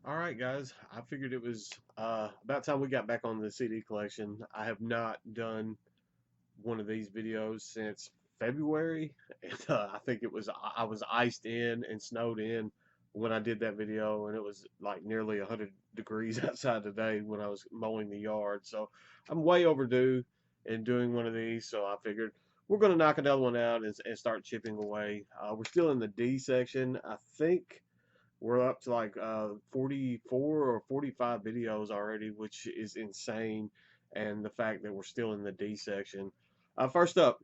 Alright guys, I figured it was about time we got back on the CD collection. I have not done one of these videos since February. And, I think I was iced in and snowed in when I did that video, and it was like nearly 100 degrees outside today when I was mowing the yard. So I'm way overdue in doing one of these, so I figured we're going to knock another one out and start chipping away. We're still in the D section. I think we're up to like 44 or 45 videos already, which is insane. And the fact that we're still in the D section. First up,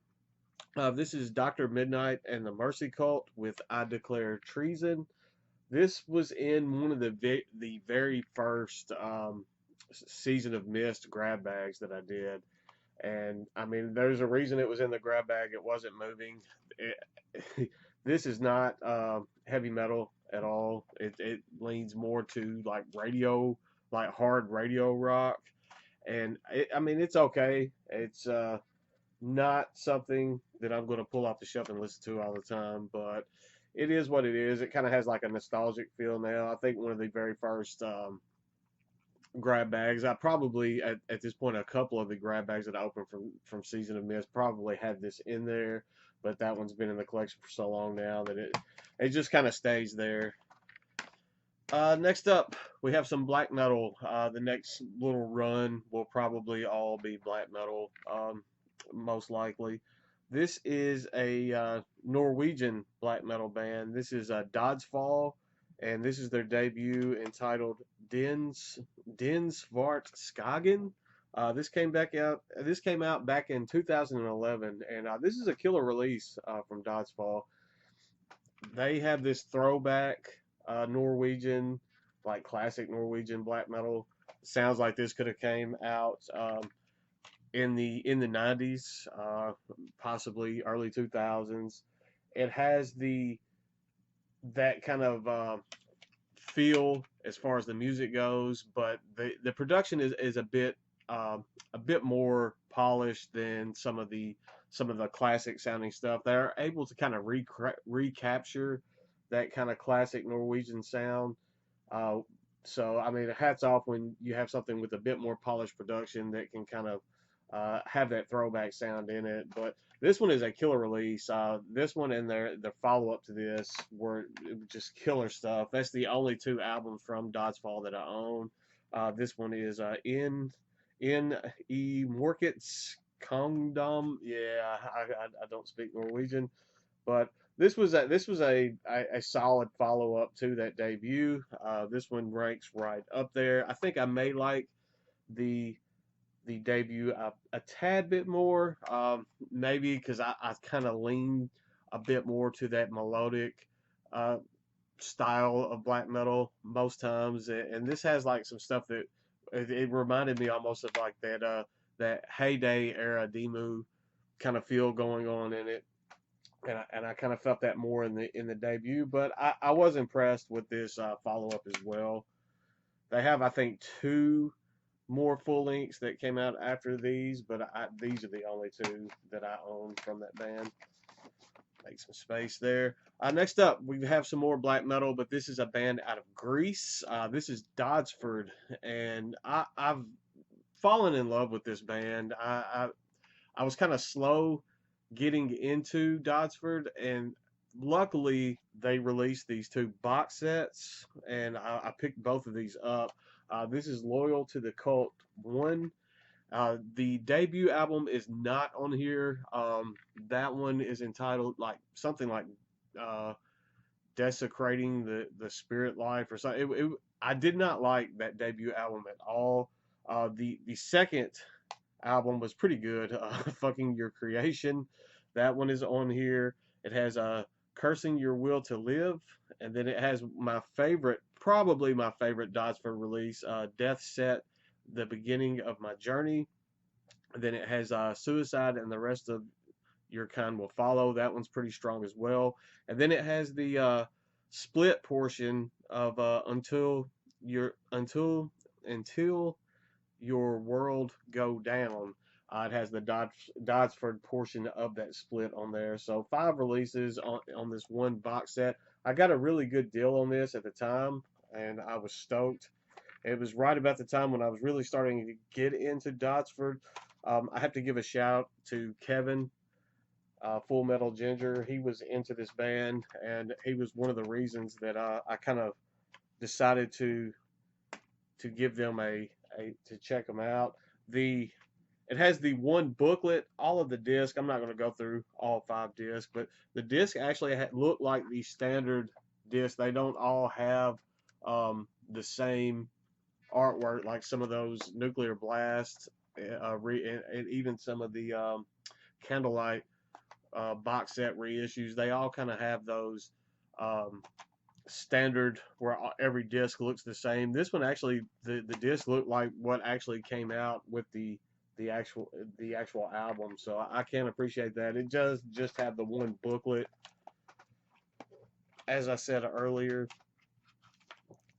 this is Dr. Midnight and the Mercy Cult with I Declare Treason. This was in one of the very first season of Mist grab bags that I did. And I mean, there's a reason it was in the grab bag. It wasn't moving. This is not heavy metal at all. It leans more to like radio, like hard radio rock. And I mean, it's okay. It's not something that I'm going to pull off the shelf and listen to all the time, but it is what it is. It kind of has like a nostalgic feel now. I think one of the very first grab bags. I probably at this point a couple of the grab bags that I opened from Season of Mist probably had this in there, but that one's been in the collection for so long now that it just kind of stays there. Next up, we have some black metal. The next little run will probably all be black metal, most likely. This is a Norwegian black metal band. This is Doddsfall, and this is their debut entitled Den Svart Skagen. This came back out. This came out back in 2011, and this is a killer release from Doddsfall. They have this throwback Norwegian, like classic Norwegian black metal. Sounds like this could have came out in the 90s, possibly early 2000s. It has the that kind of feel as far as the music goes, but the production is a bit more polished than some of the classic sounding stuff. They're able to kind of recapture that kind of classic Norwegian sound. Uh, so I mean, hats off when you have something with a bit more polished production that can kind of have that throwback sound in it. But this one is a killer release. This one and their follow up to this were just killer stuff. That's the only two albums from Doddsfall that I own. This one is in E Morkets Kongdom. Yeah, I don't speak Norwegian, but this was a solid follow up to that debut. This one ranks right up there. I think I may like the debut a tad bit more, maybe because I kind of lean a bit more to that melodic uh, style of black metal most times, and this has like some stuff that it reminded me almost of like that heyday era demo kind of feel going on in it, and I kind of felt that more in the debut, but I was impressed with this follow up as well. They have I think two more full lengths that came out after these, but these are the only two that I own from that band. Make some space there. Next up, we have some more black metal, but this is a band out of Greece. This is Dodsford, and I've fallen in love with this band. I was kind of slow getting into Dodsford, and luckily they released these two box sets, and I picked both of these up. This is Loyal to the Cult 1. The debut album is not on here. That one is entitled like something like uh, Desecrating the Spirit Life or something. I did not like that debut album at all. The second album was pretty good. Fucking Your Creation. That one is on here. It has Cursing Your Will to Live. And then it has my favorite, probably my favorite Dodsford release, Death Set, The Beginning of My Journey. And then it has Suicide and the Rest of Your Kind Will Follow. That one's pretty strong as well. And then it has the split portion of until your world go down. It has the Dodsford portion of that split on there. So 5 releases on this one box set. I got a really good deal on this at the time, and I was stoked. It was right about the time when I was really starting to get into Dotsford. I have to give a shout to Kevin, Full Metal Ginger. He was into this band, and he was one of the reasons that I kind of decided to give them a to check them out. The It has the one booklet, all of the disc. I'm not going to go through all 5 discs, but the disc actually look like the standard disc. They don't all have the same artwork like some of those Nuclear Blast, and even some of the Candlelight box set reissues. They all kind of have those um, standard where every disc looks the same. This one actually, the disc looked like what actually came out with the actual album. So I can appreciate that. It does just have the one booklet, as I said earlier.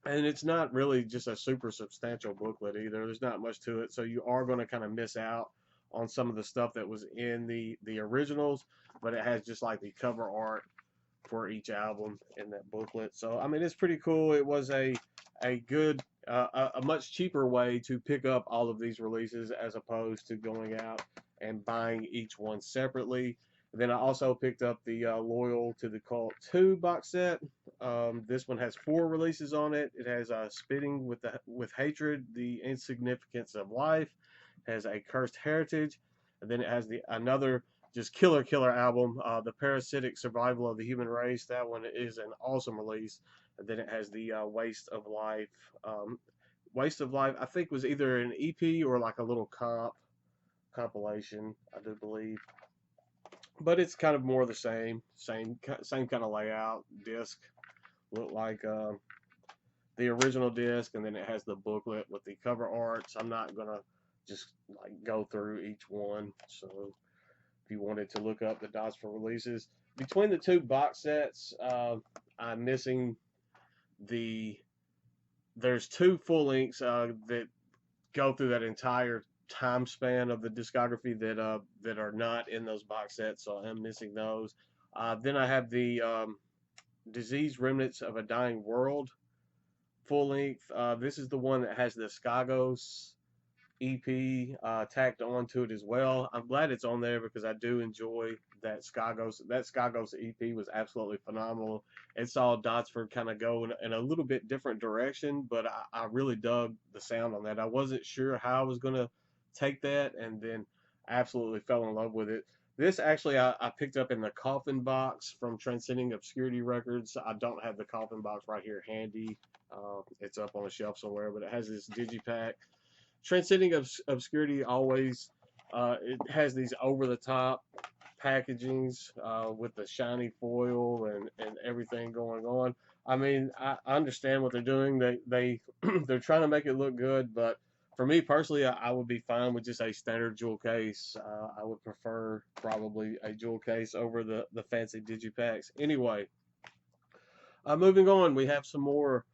And it's not really just a super substantial booklet either. There's not much to it, so you are going to kind of miss out on some of the stuff that was in the originals, but it has just like the cover art for each album in that booklet. So I mean, it's pretty cool. It was a good a much cheaper way to pick up all of these releases as opposed to going out and buying each one separately. And then I also picked up the Loyal to the Cult 2 box set. This one has 4 releases on it. It has Spitting with Hatred, The Insignificance of Life, has A Cursed Heritage, and then it has another just killer album, The Parasitic Survival of the Human Race. That one is an awesome release. And then it has the Waste of Life. Waste of Life, I think, was either an EP or like a little compilation, I do believe. But it's kind of more the same kind of layout. Disc look like the original disc, and then it has the booklet with the cover arts. I'm not gonna just like go through each one. So if you wanted to look up the dots for releases between the 2 box sets, I'm missing there's 2 full lengths that go through that entire time span of the discography that are not in those box sets, so I'm missing those. Then I have the Disease Remnants of a Dying World full length. This is the one that has the Skagos EP tacked onto it as well. I'm glad it's on there because I do enjoy that Skagos. That Skagos EP was absolutely phenomenal. It saw Dotsford kind of go in a little bit different direction, but I really dug the sound on that. I wasn't sure how I was going to take that, and then absolutely fell in love with it. This actually I picked up in the Coffin box from Transcending Obscurity Records. I don't have the Coffin box right here handy. It's up on a shelf somewhere, but it has this digipack. Transcending Obscurity always it has these over-the-top packagings with the shiny foil and everything going on. I mean, I understand what they're doing. They're trying to make it look good, but for me personally, I would be fine with just a standard jewel case. I would prefer probably a jewel case over the fancy digipacks. Anyway, moving on, we have some more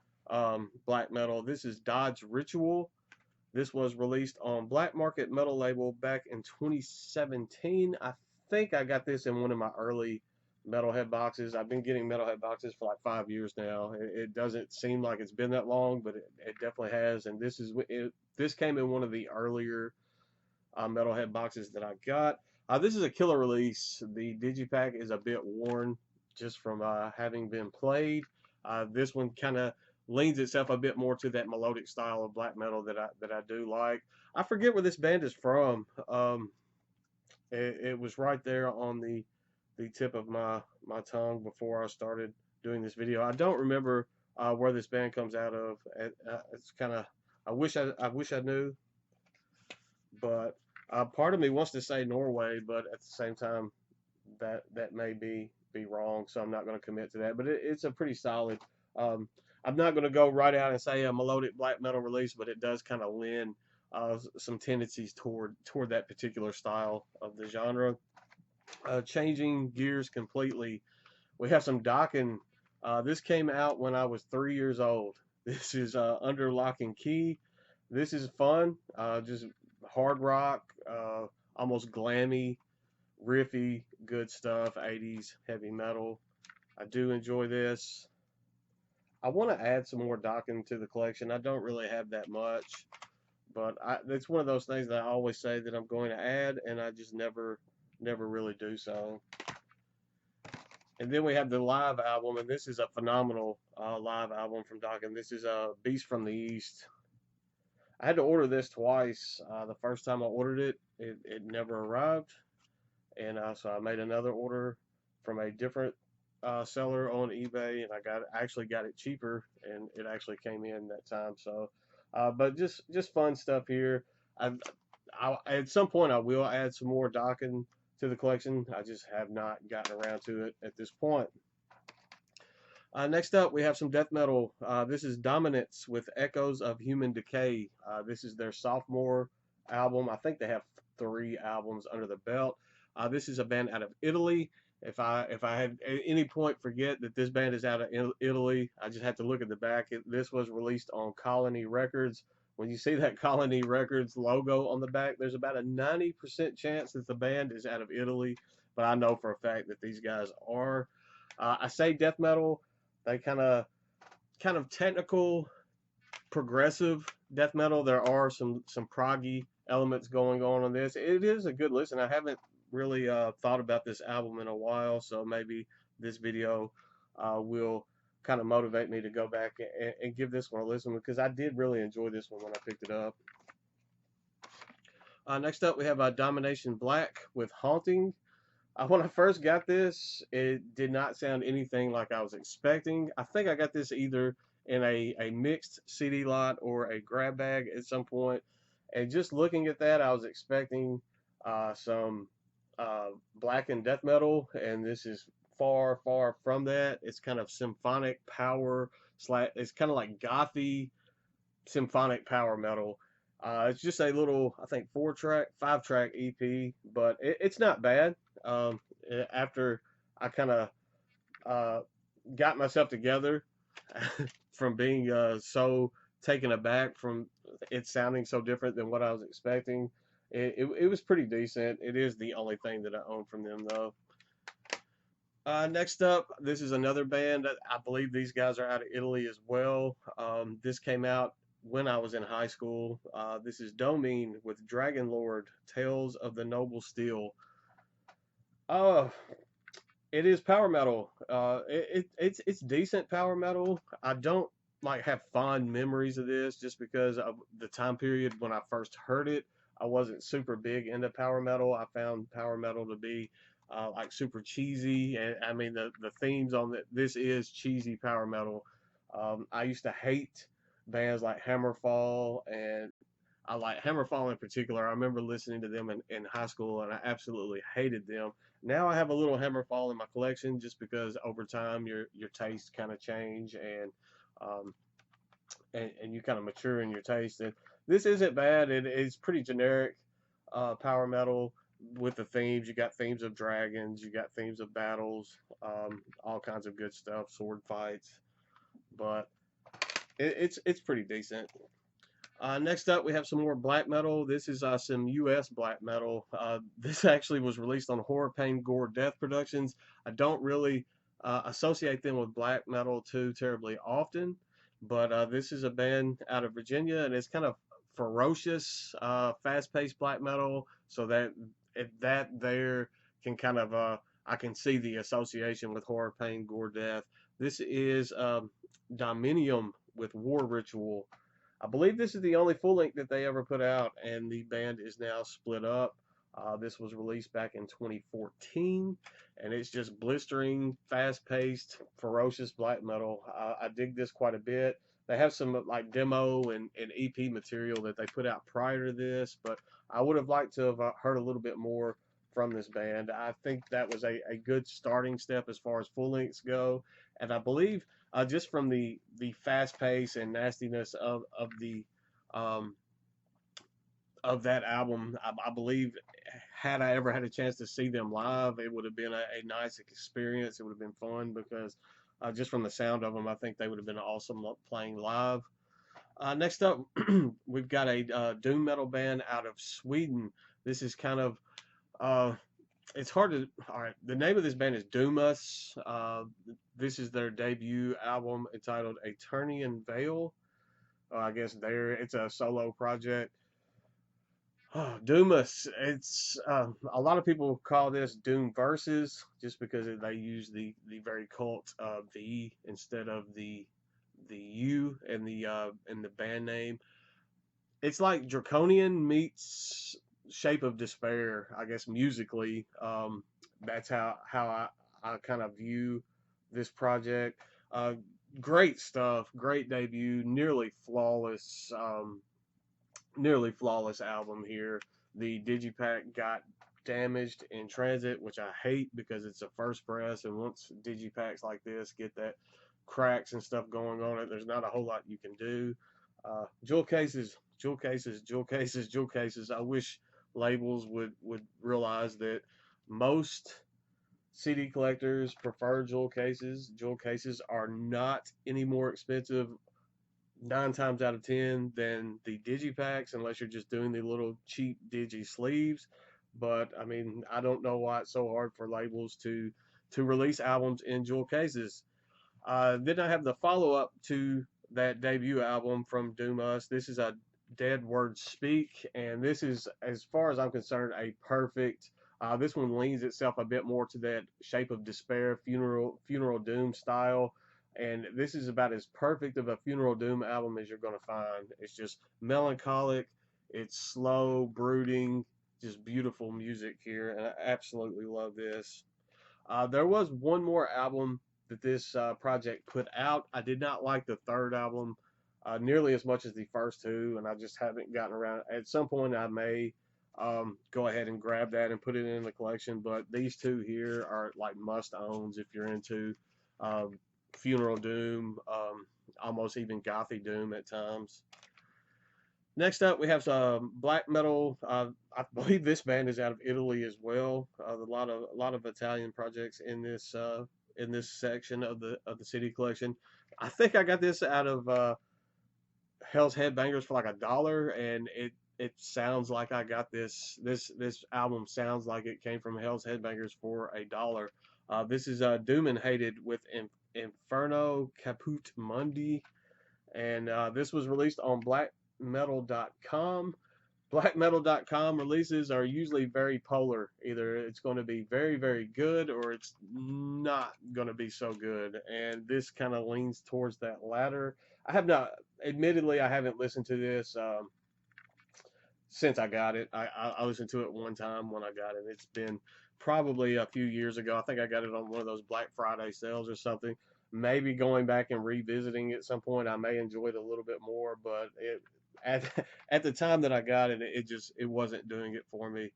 black metal. This is Dodge Ritual. This was released on Black Market Metal label back in 2017. I think I got this in one of my early Metalhead boxes. I've been getting Metalhead boxes for like 5 years now. It doesn't seem like it's been that long, but it definitely has. And this came in one of the earlier Metalhead boxes that I got. This is a killer release. The digipack is a bit worn just from having been played. This one kind of leans itself a bit more to that melodic style of black metal that I do like. I forget where this band is from. It was right there on the tip of my tongue before I started doing this video. I don't remember where this band comes out of. It's kind of I wish I knew, but part of me wants to say Norway, but at the same time that may be wrong, so I'm not going to commit to that. But it's a pretty solid. I'm not going to go right out and say a melodic black metal release, but it does kind of lend some tendencies toward that particular style of the genre. Changing gears completely, we have some Dokken. This came out when I was 3 years old. This is Under Lock and Key. This is fun, just hard rock, almost glammy, riffy, good stuff, 80s heavy metal. I do enjoy this. I want to add some more docking to the collection. I don't really have that much, but it's one of those things that I always say that I'm going to add, and I just never really do so. And then we have the live album, and this is a phenomenal live album from Dokken. This is Beast from the East. I had to order this twice. The first time I ordered it, it never arrived, and so I made another order from a different seller on eBay, and I actually got it cheaper, and it actually came in that time. So, but just fun stuff here. At some point I will add some more Dokken to the collection. I just have not gotten around to it at this point. Next up, we have some death metal. This is Dominance with Echoes of Human Decay. This is their sophomore album. I think they have 3 albums under the belt. This is a band out of Italy. If I had at any point forget that this band is out of Italy, I just have to look at the back. This was released on Colony Records. When you see that Colony Records logo on the back, there's about a 90% chance that the band is out of Italy, but I know for a fact that these guys are. I say death metal. They kind of technical, progressive death metal. There are some proggy elements going on this. It is a good listen. I haven't really thought about this album in a while, so maybe this video will kind of motivate me to go back and give this one a listen, because I did really enjoy this one when I picked it up. Next up, we have Domination Black with Haunting. When I first got this, it did not sound anything like I was expecting. I think I got this either in a mixed CD lot or a grab bag at some point. And just looking at that, I was expecting some black and death metal, and this is far from that. It's kind of symphonic power / it's kind of like gothy symphonic power metal. It's just a little, I think, 5-track EP, but it's not bad. After I kind of got myself together from being so taken aback from it sounding so different than what I was expecting, it was pretty decent. It is the only thing that I own from them, though. Next up, this is another band. I believe these guys are out of Italy as well. This came out when I was in high school. This is Domine with Dragon Lord, Tales of the Noble Steel. It is power metal. It's decent power metal. I don't like have fond memories of this just because of the time period when I first heard it. I wasn't super big into power metal. I found power metal to be like super cheesy, and I mean the themes on this is cheesy power metal. I used to hate bands like Hammerfall, and I like Hammerfall in particular. I remember listening to them in high school, and I absolutely hated them. Now I have a little Hammerfall in my collection just because over time your tastes kind of change, and you kind of mature in your taste. And this isn't bad. It's pretty generic power metal with the themes. You got themes of dragons, you got themes of battles, all kinds of good stuff, sword fights, but it's pretty decent. Next up, we have some more black metal. This is some U.S. black metal. This actually was released on Horror, Pain, Gore, Death Productions. I don't really associate them with black metal too terribly often, but this is a band out of Virginia, and it's kind of ferocious, fast-paced black metal. So that there can kind of I can see the association with Horror, Pain, Gore, Death. This is Dominium with War Ritual. I believe this is the only full length that they ever put out, and the band is now split up. This was released back in 2014, and it's just blistering, fast-paced, ferocious black metal. I dig this quite a bit. They have some like demo and EP material that they put out prior to this, but I would have liked to have heard a little bit more from this band. I think that was a good starting step as far as full lengths go, and I believe just from the fast pace and nastiness of that album, I believe had I ever had a chance to see them live, it would have been a nice experience. It would have been fun because just from the sound of them, I think they would have been awesome playing live. Next up, we've got a doom metal band out of Sweden. This is kind of it's hard to. All right, the name of this band is Doomus. This is their debut album entitled Eternian Veil. I guess it's a solo project. Oh, Doomus. It's a lot of people call this Doom Versus just because they use the very cult V instead of the U in the band name. It's like Draconian meets Shape of Despair, I guess musically. That's how I kind of view this project. Uh, Great stuff, great debut, nearly flawless album here. The digipack got damaged in transit, which I hate because it's a first press, and once digipacks like this get that cracks and stuff going on it, there's not a whole lot you can do. Jewel cases, jewel cases, jewel cases, jewel cases. I wish labels would realize that most CD collectors prefer jewel cases. Jewel cases are not any more expensive 9 times out of 10 than the digipacks, unless you're just doing the little cheap digi sleeves. But I mean, I don't know why it's so hard for labels to release albums in jewel cases. Then I have the follow up to that debut album from Doom Us. This is a Dead Words Speak, and this is, as far as I'm concerned, a perfect. This one leans itself a bit more to that Shape of Despair funeral doom style, and this is about as perfect of a funeral doom album as you're going to find. It's just melancholic, it's slow, brooding, just beautiful music here, and I absolutely love this. There was one more album that this project put out. I did not like the third album nearly as much as the first two, and I just haven't gotten around. At some point, I may go ahead and grab that and put it in the collection. But these two here are like must owns if you're into um, funeral doom, almost even gothy doom at times. Next up, we have some black metal. I believe this band is out of Italy as well. A lot of Italian projects in this section of the CD collection. I think I got this out of Hell's Headbangers for like $1, and it sounds like I got this album sounds like it came from Hell's Headbangers for $1. This is Doom and Hated with Inferno Caput Mundi, and this was released on blackmetal.com. Blackmetal.com releases are usually very polar. Either it's going to be very, very good or it's not going to be so good. And this kind of leans towards that latter. Admittedly, I haven't listened to this since I got it. I listened to it one time when I got it. It's been probably a few years ago. I think I got it on one of those Black Friday sales or something. Maybe going back and revisiting at some point, I may enjoy it a little bit more. But at at the time that I got it, it wasn't doing it for me.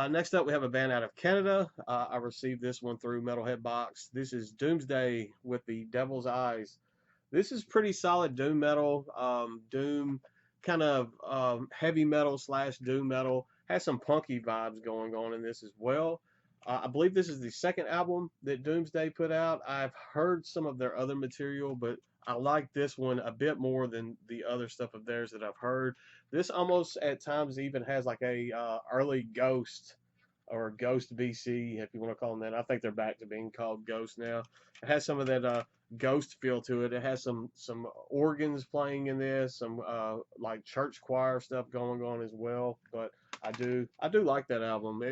Next up, we have a band out of Canada. I received this one through Metalhead Box. This is Doomsday with the Devil's Eyes. This is pretty solid doom metal. Doom kind of heavy metal slash doom metal. Has some punky vibes going on in this as well. I believe this is the second album that Doomsday put out. I've heard some of their other material, but I like this one a bit more than the other stuff of theirs that I've heard. This almost at times even has like a early Ghost or Ghost BC, if you want to call them that. I think they're back to being called Ghost now. It has some of that Ghost feel to it. It has some organs playing in this, some like church choir stuff going on as well. But I do like that album.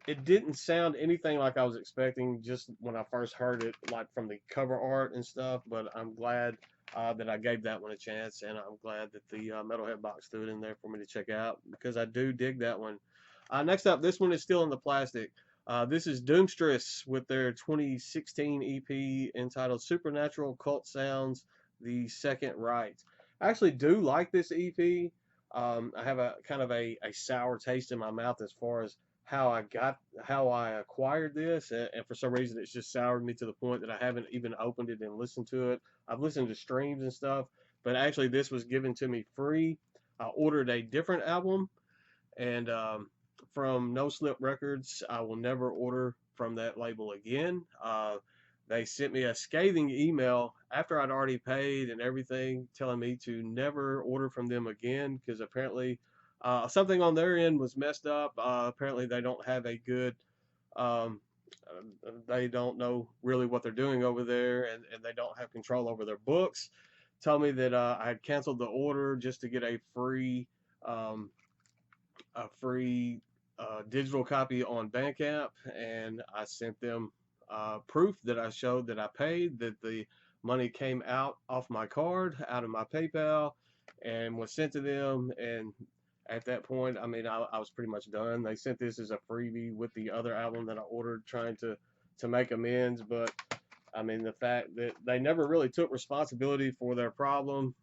It didn't sound anything like I was expecting just when I first heard it, like from the cover art and stuff. But I'm glad that I gave that one a chance, and I'm glad that the Metalhead Box threw it in there for me to check out because I do dig that one. Next up, this one is still in the plastic. This is Doomstress with their 2016 EP entitled Supernatural Cult Sounds, The Second Right. I actually do like this EP. I have a kind of a sour taste in my mouth as far as how I acquired this, and for some reason it's just soured me to the point that I haven't even opened it and listened to it. I've listened to streams and stuff, but actually this was given to me free. I ordered a different album, and from No Slip Records, I will never order from that label again. They sent me a scathing email after I'd already paid and everything, telling me to never order from them again because apparently Something on their end was messed up. Apparently, they don't have a good, um, they don't know really what they're doing over there, and they don't have control over their books. Told me that I had canceled the order just to get um, a free digital copy on Bandcamp, and I sent them proof that I showed that I paid, that the money came out off my card, out of my PayPal, and was sent to them. And at that point, I mean, I was pretty much done. They sent this as a freebie with the other album that I ordered, trying to make amends, but I mean, the fact that they never really took responsibility for their problem,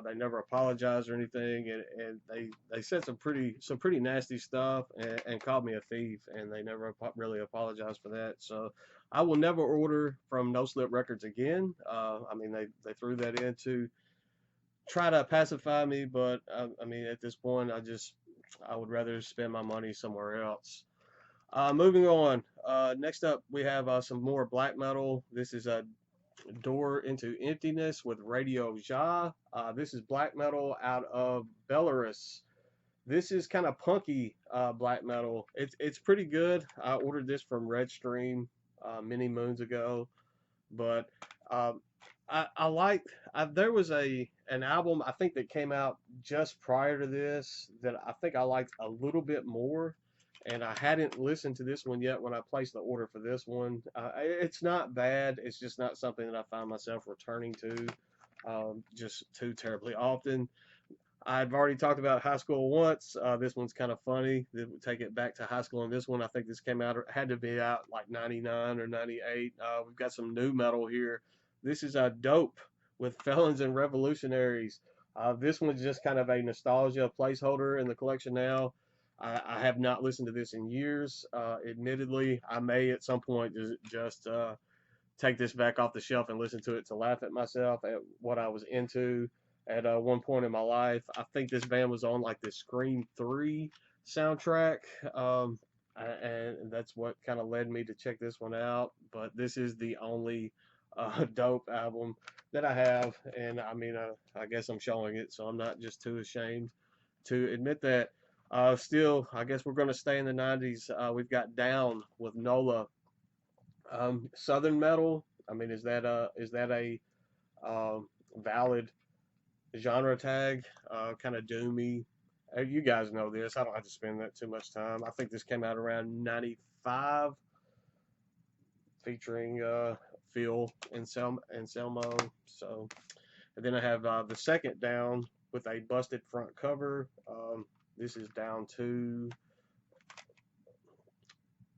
they never apologized or anything, and they said some pretty nasty stuff, and called me a thief, and they never really apologized for that. So I will never order from No Slip Records again. I mean, they threw that in to try to pacify me, but I mean, at this point, I would rather spend my money somewhere else. Moving on. Next up, we have some more black metal. This is a Door into Emptiness with Radio Ja. This is black metal out of Belarus. This is kind of punky black metal. It's pretty good. I ordered this from Redstream many moons ago, but um, I like. There was an album I think that came out just prior to this that I think I liked a little bit more, and I hadn't listened to this one yet when I placed the order for this one. It's not bad. It's just not something that I find myself returning to just too terribly often. I've already talked about High School once. This one's kind of funny. Take it back to high school. And this one, I think this came out, had to be out like 99 or 98. We've got some new metal here. This is a Dope with Felons and Revolutionaries. This one's just kind of a nostalgia placeholder in the collection now. I have not listened to this in years. Admittedly, I may at some point just take this back off the shelf and listen to it to laugh at myself at what I was into at one point in my life. I think this band was on like the Scream 3 soundtrack, and that's what kind of led me to check this one out. But this is the only Dope album that I have, and I mean, I guess I'm showing it, so I'm not just too ashamed to admit that. Still, I guess we're going to stay in the 90s. We've got Down with Nola. Southern metal. I mean, is that a valid genre tag? Kind of doomy. You guys know this. I don't have to spend that too much time. I think this came out around 95, featuring Phil and Anselmo. So, and then I have the second Down with a busted front cover. This is Down 2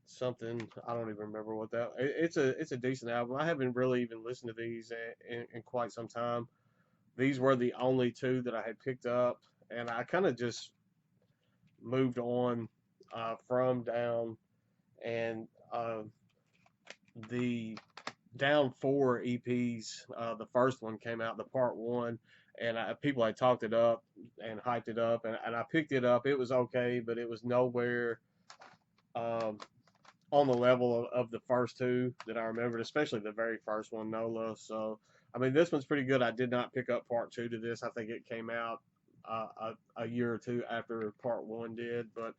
something. I don't even remember what that. It's a decent album. I haven't really even listened to these in quite some time. These were the only two that I had picked up, and I kind of just moved on from Down, and the Down 4 EPs. The first one came out, the part one, and people had talked it up and hyped it up, and I picked it up. It was okay, but it was nowhere um, on the level of the first two that I remembered, especially the very first one, Nola. So, I mean, this one's pretty good. I did not pick up part two to this. I think it came out a year or two after part one did, but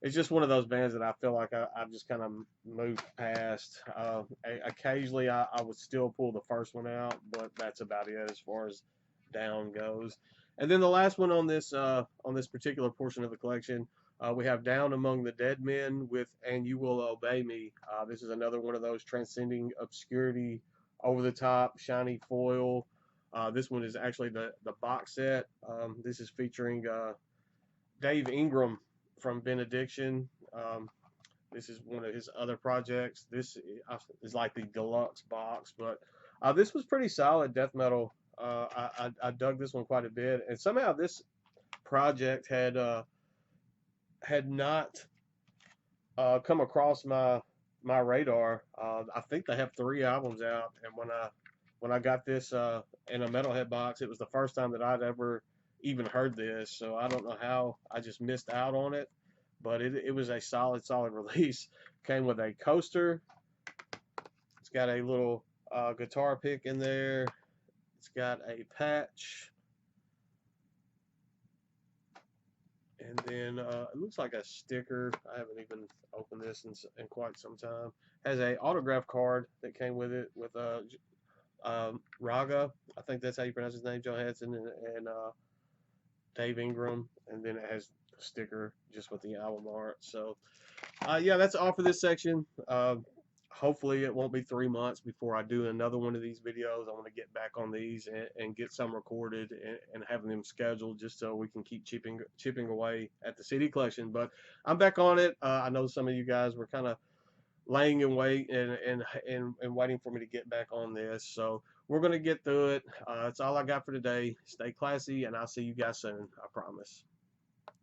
it's just one of those bands that I feel like I've just kind of moved past. Occasionally, I would still pull the first one out, but that's about it as far as Down goes. And then the last one on this particular portion of the collection, we have Down Among the Dead Men with And You Will Obey Me. This is another one of those transcending obscurity, over the top, shiny foil. This one is actually the box set. This is featuring Dave Ingram from Benediction. This is one of his other projects. This is like the deluxe box, but this was pretty solid death metal. I dug this one quite a bit, and somehow this project had not come across my radar. I think they have 3 albums out, and when I got this in a metalhead box, it was the first time that I'd ever even heard this. So I don't know how I just missed out on it, but it was a solid release. Came with a coaster. It's got a little guitar pick in there. It's got a patch. And then it looks like a sticker. I haven't even opened this in quite some time. Has a autograph card that came with it with Raga. I think that's how you pronounce his name, Joe Hansen, and Dave Ingram. And then it has a sticker just with the album art. So yeah, that's all for this section. Hopefully it won't be 3 months before I do another one of these videos. I want to get back on these and get some recorded and having them scheduled just so we can keep chipping away at the CD collection. But I'm back on it. I know some of you guys were kind of laying in wait and waiting for me to get back on this. So we're going to get through it. That's all I got for today. Stay classy, and I'll see you guys soon. I promise.